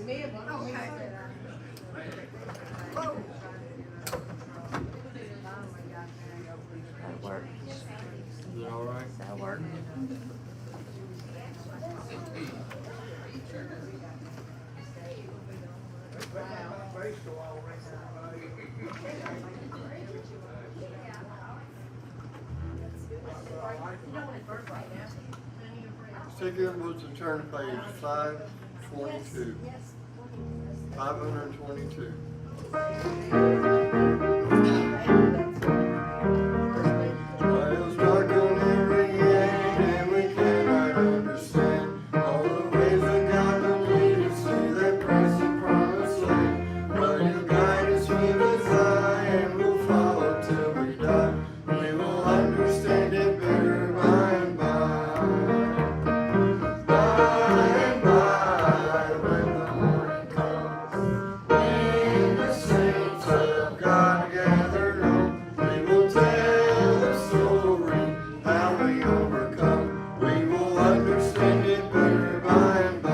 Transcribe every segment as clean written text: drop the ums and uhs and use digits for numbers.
That'll work. Is it all right? That'll work. Second was to turn to page 522. 522. Trials darken every age, and we cannot understand all the ways that God will lead us to that present promised land. But He'll guide us with His eye, and we'll follow till we die. We will understand it better by and by. By and by, when the morning comes, when the saints of God gather home, we will tell the story how we overcome. We will understand it better by and by.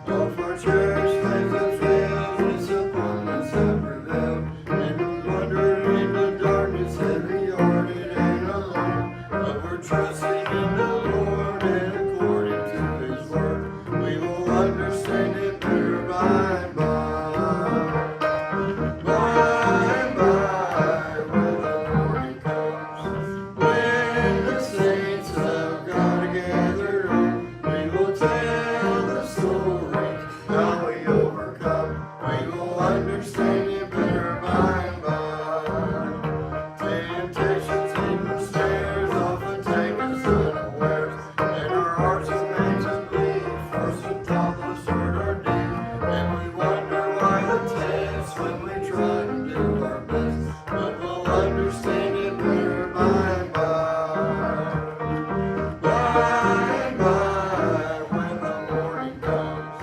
Oh, for church things have failed, disappointments have prevailed, and we wander in the darkness, heavy-hearted and alone. But we're trusting in the Lord, and according to His word, we will understand it better by and by. By and by, when the morning comes, when the saints of God gather home, we will tell the story how we overcome. We will understand it better by and by. Temptations, hidden snares often take us unawares, and our hearts are made to bleed, forced to thoughtless word or deed. And we wonder why the test when we try to do our best, but we'll understand it better by and by. By and by, when the morning comes,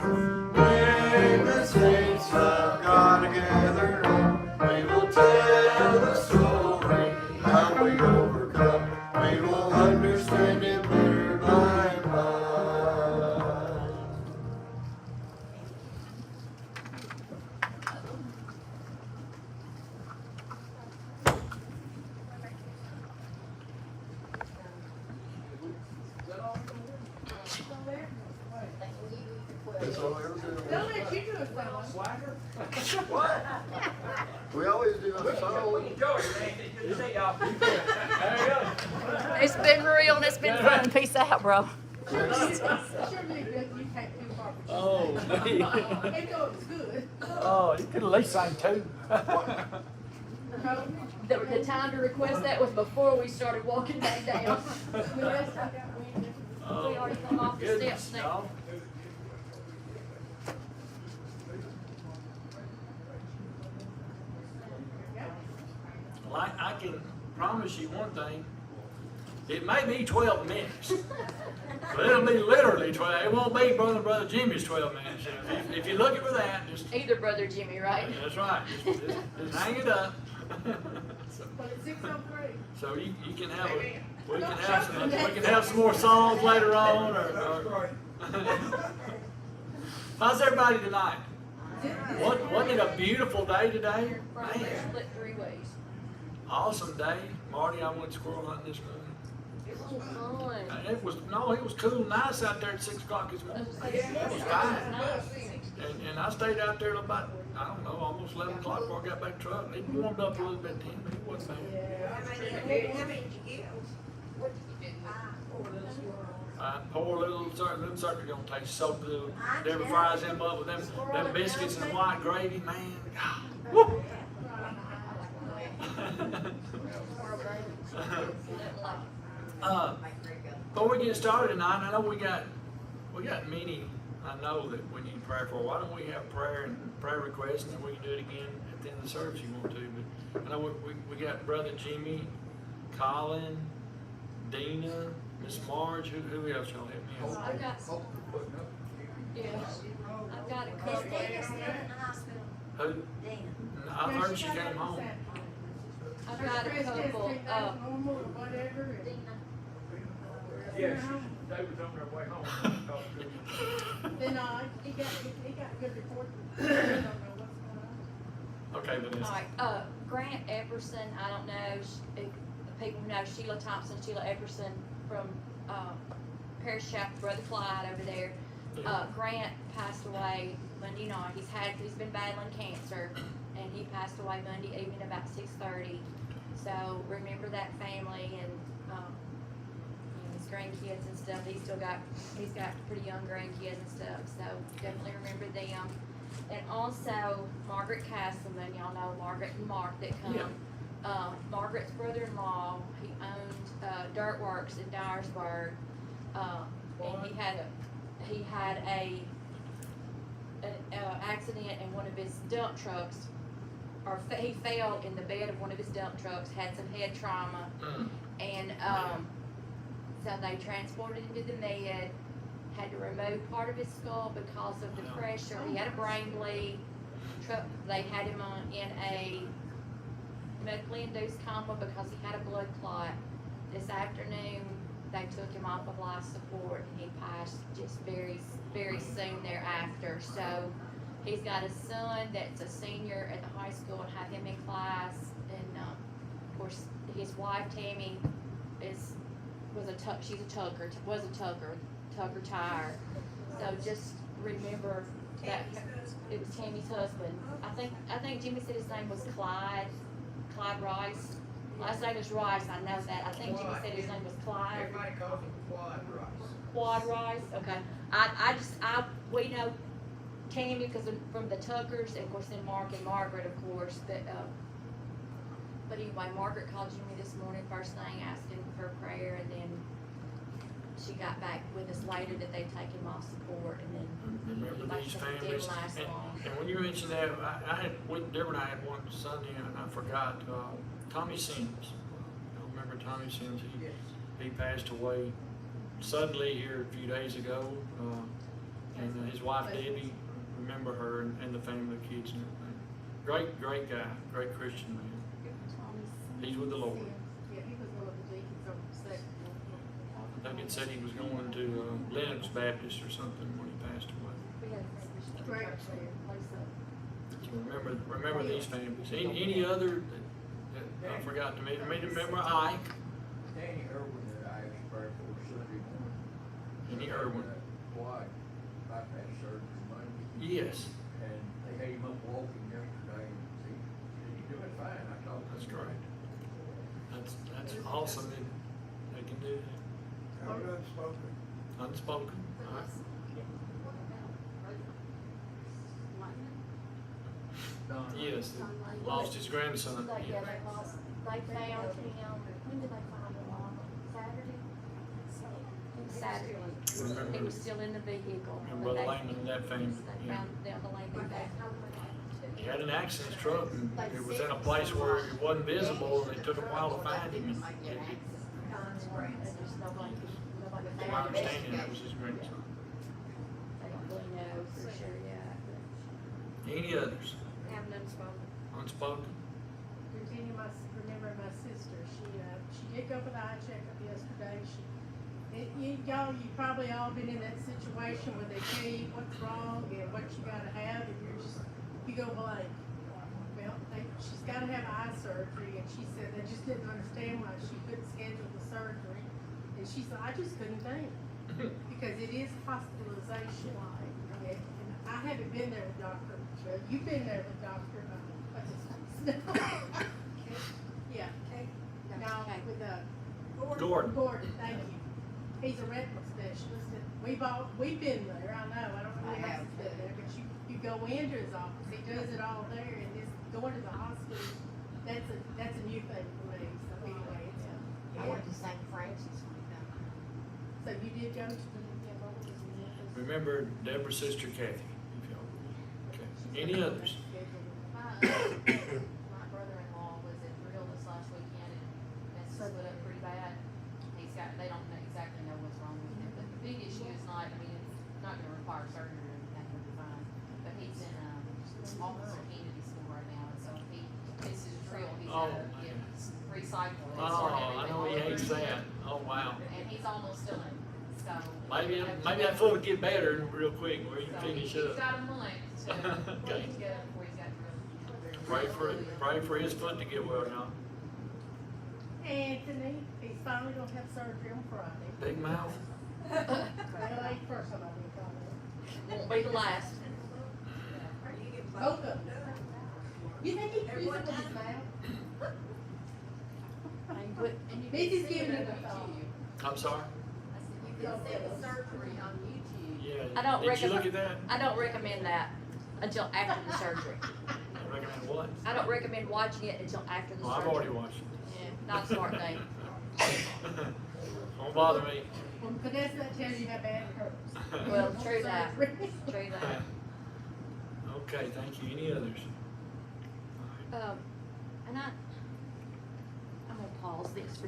when the saints of God gather home, we will tell the story how we overcome. We will understand it better by and by. That's all we ever do. Don't let you do it, fella. What? We always do a song. It's been real and it's been fun. Peace out, bro. Sure you do, you can't do barbecue. Oh, me. It goes good. Oh, you could at least sing two. The time to request that was before we started walking back down. We already come off the Goodness, steps now. y'all. Well, I can promise you one thing. It may be 12 minutes, but it'll be literally 12. It won't be Brother Jimmy's 12 minutes. If you're looking for that, just Either brother Jimmy, right? that's right. Just hang it up. But it's 6:03. So you can have we can have some more songs later on. Or how's everybody tonight? Wasn't it a beautiful day today? Brother Man, split 3 ways. awesome day. Marty, I went squirrel hunting this morning. It was fun. It was cool, nice out there at 6 o'clock this morning. It was fine. And I stayed out there till about, I don't know, almost 11 o'clock before I got back to the truck. It warmed up a little bit then, but it wasn't bad. How many did you get? Poor little sucker gonna taste so good. Deborah fries them up with them biscuits and the white gravy, man. God. Woo! Before we get started tonight, I know we got many I know that we need prayer for. Why don't we have prayer and prayer requests, and then we can do it again at the end of the service if you want to. But I know we got Brother Jimmy, Colin, Dina, Miss Marge. Who else y'all help me out? I've got, yeah, I've got a Is couple. Dana still in the hospital? Who? Dana. I heard she came home. I've got a couple, Normal or whatever. Yes, David's on their way home. Then I he got a good report. I don't know what's going on. Okay, Vanessa. Alright, Grant Epperson, I don't know, if people know Sheila Thompson, Sheila Epperson from, Parish Chapel, Brother Clyde over there. Grant passed away Monday night, he's been battling cancer, and he passed away Monday evening about 6:30. So remember that family and, you know, his grandkids and stuff, he's got pretty young grandkids and stuff, so definitely remember them. And also Margaret Castleman, y'all know Margaret and Mark that come. Yeah. Margaret's brother-in-law, he owned, Dirt Works in Dyersburg. And he had an accident in one of his dump trucks, or he fell in the bed of one of his dump trucks, had some head trauma, and, so they transported him to the med, had to remove part of his skull because of the pressure. He had a brain bleed. They had him in a medically induced coma because he had a blood clot. This afternoon, they took him off of life support, and he passed just very, very soon thereafter. So he's got a son that's a senior at the high school and had him in class, and of course his wife Tammy was a Tucker Tire. So just remember that it was Tammy's husband. I think Jimmy said his name was Clyde Rice. Last name is Rice, I know that. I think Jimmy said his name was Clyde. Everybody calls him Quad Rice. Quad Rice, okay. We know Tammy because from the Tuckers, and of course then Mark and Margaret, of course, but anyway, Margaret called Jimmy this morning, first thing, asking for prayer, and then she got back with us later that they'd take him off support, and then, Remember like I these said, it families, didn't last long. and when you mentioned that, Deborah and I had one Sunday, and I forgot, Tommy Sims. You remember Tommy Sims? Yes. He passed away suddenly here a few days ago, and his wife Debbie, remember her and the family, the kids and everything. Great guy, great Christian man. He's with the Lord. Yeah, he was one of the deacons over the second. I think it said he was going to Lennox Baptist or something when he passed away. We had a friend, Great. Lisa. Remember these families. Any other that I forgot to mention? Remember Ike, Danny Irwin that I asked prayer for Sunday morning. Andy Irwin. Quad bypass surgery Monday, Yes, and they had him up walking yesterday, and he said, "He's doing fine." I told him. that's great. That's awesome that they can do that. How unspoken. Unspoken. All right. Don. Yes, lost his grandson. They found him, when did they find him on? Saturday. He was still in the vehicle. And but Brother they- Lehman and that family, They yeah. found the Lehman back. He had an accident, his truck, and it was in a place where it wasn't visible, and it took a while to find him. And And there's nobody from my found him. understanding, that was his grandson. They don't really know for sure yet. Any others? Haven't unspoken. Unspoken? Remember my sister, she did go for the eye checkup yesterday, you probably all been in that situation where they tell you what's wrong and what you gotta have, and you go blank. Well, she's gotta have eye surgery, and she said they just didn't understand why she couldn't schedule the surgery, and she said, I just couldn't think, because it is hospitalization, and I haven't been there with Dr. Well, you've been there with Dr. What's his name? Yeah, no, with Gordon. Thank you. He's a retinal specialist, and we've been there, I know, I don't know who else has been there, but you go into his office, he does it all there, and this, going to the hospital, that's a new thing for me, so anyway, I went to St. Francis one time. so you did go to the, Remember Deborah's sister Kathy, if y'all will. Okay. Any others? My brother-in-law was at Drill this last weekend and messed his foot up pretty bad. They don't exactly know what's wrong with him, but the big issue is not, it's not gonna require surgery or anything, he'll be fine. But he's in, Officer Kennedy school right now, and so if he misses his drill, he's Oh, gotta my get goodness. recycled and Oh, start I everything know all he over hates again. that. Oh, wow. And he's almost done, so. Maybe maybe that foot will get better real quick where you So finish he's up. got a month to Okay. get together before he's got to really. Pray for his foot to get well, y'all. Anthony, he's finally gonna have surgery on Friday. Big mouth. Well, ain't the first time I've been called that. Won't be the last. Both of them. You think he used it with his mouth? And quit- And you This can is see giving it it on a thought. YouTube. I'm sorry? I said, you can see the surgery on YouTube. Yeah. I don't Did you look at recommend, that? I don't recommend that until after the surgery. I recommend what? I don't recommend watching it until after the Well, surgery. I've already watched Yeah, not a smart thing. it. Don't bother me. Well, Vanessa, that tells you how bad it hurts. Well, true that, true that. Okay, thank you. Any others? All right. And I'm gonna pause this for